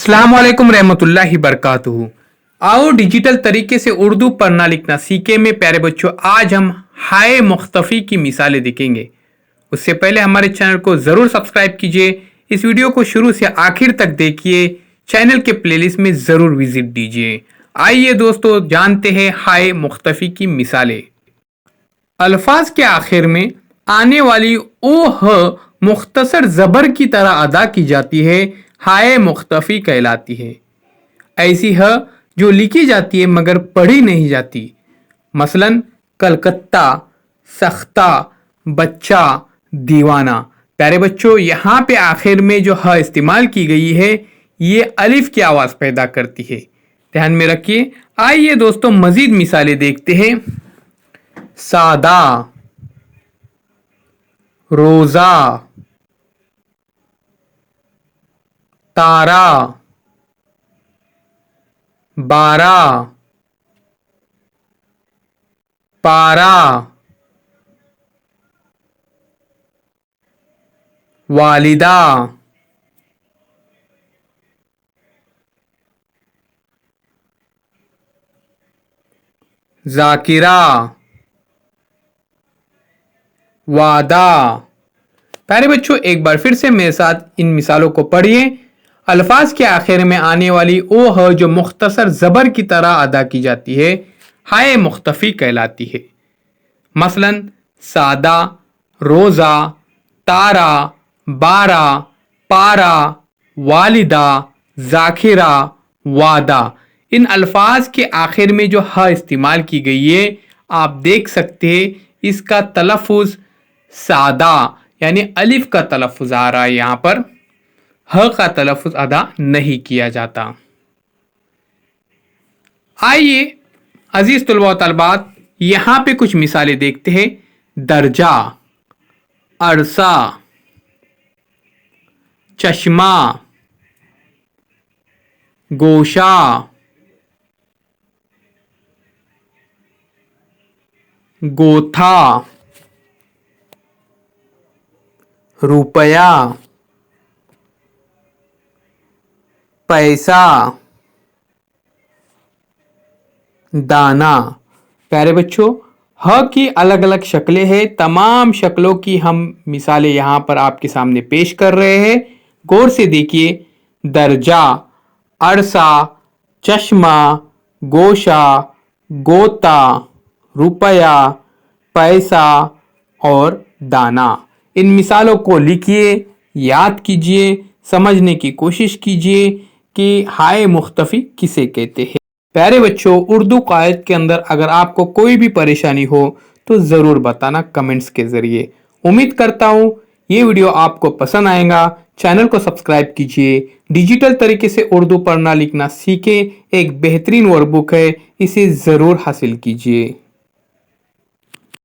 अस्सलाम वालेकुम रहमतुल्लाहि बरकातुहू। आओ डिजिटल तरीके से उर्दू पढ़ना लिखना सीखे में प्यारे बच्चों, आज हम हाय मुख्तफ़ी की मिसालें देखेंगे। उससे पहले हमारे चैनल को ज़रूर सब्सक्राइब कीजिए। इस वीडियो को शुरू से आखिर तक देखिए। चैनल के प्लेलिस्ट में ज़रूर विजिट दीजिए। आइए दोस्तों, जानते हैं हाय मुख्तफ़ी की मिसालें। अल्फाज के आखिर में आने वाली ओ ह मुख्तसर ज़बर की तरह अदा की जाती है, हाय मुख्तफ़ी कहलाती है। ऐसी ह जो लिखी जाती है मगर पढ़ी नहीं जाती। मसलन कलकत्ता, सख्ता, बच्चा, दीवाना। प्यारे बच्चों, यहाँ पे आखिर में जो ह इस्तेमाल की गई है ये अलिफ की आवाज़ पैदा करती है, ध्यान में रखिए। आइए दोस्तों, मज़ीद मिसालें देखते हैं। सादा, रोज़ा, तारा, बारा, पारा, वालिदा, जाकिरा, वादा। प्यारे बच्चों, एक बार फिर से मेरे साथ इन मिसालों को पढ़िए। अल्फाज के आखिर में आने वाली ओ ह जो मुख्तसर ज़बर की तरह अदा की जाती है, हाय मुख्तफ़ी कहलाती है। मसलन सादा, रोज़ा, तारा, बारा, पारा, वालिदा, जाकिरा, वादा। इन अल्फाज के आखिर में जो ह इस्तेमाल की गई है, आप देख सकते हैं इसका तलफ़ुज़ सादा यानी अलिफ का तलफ़ुज़ आ रहा है, यहाँ पर ह का तलफ़ुज़ अदा नहीं किया जाता। आइए अजीज़ तलबा व तलबात, यहाँ पे कुछ मिसालें देखते हैं। दर्जा, अरसा, चश्मा, गोशा, गोथा, रुपया, पैसा, दाना। प्यारे बच्चों, ह की अलग अलग शक्लें हैं। तमाम शक्लों की हम मिसालें यहाँ पर आपके सामने पेश कर रहे हैं। गौर से देखिए। दर्जा, अरसा, चश्मा, गोशा, गोता, रुपया, पैसा और दाना। इन मिसालों को लिखिए, याद कीजिए, समझने की कोशिश कीजिए कि हाय मुख्तफ़ी किसे कहते हैं। प्यारे बच्चों, उर्दू कायद के अंदर अगर आपको कोई भी परेशानी हो तो ज़रूर बताना कमेंट्स के ज़रिए। उम्मीद करता हूँ ये वीडियो आपको पसंद आएगा। चैनल को सब्सक्राइब कीजिए। डिजिटल तरीके से उर्दू पढ़ना लिखना सीखें, एक बेहतरीन वर्कबुक है, इसे ज़रूर हासिल कीजिए।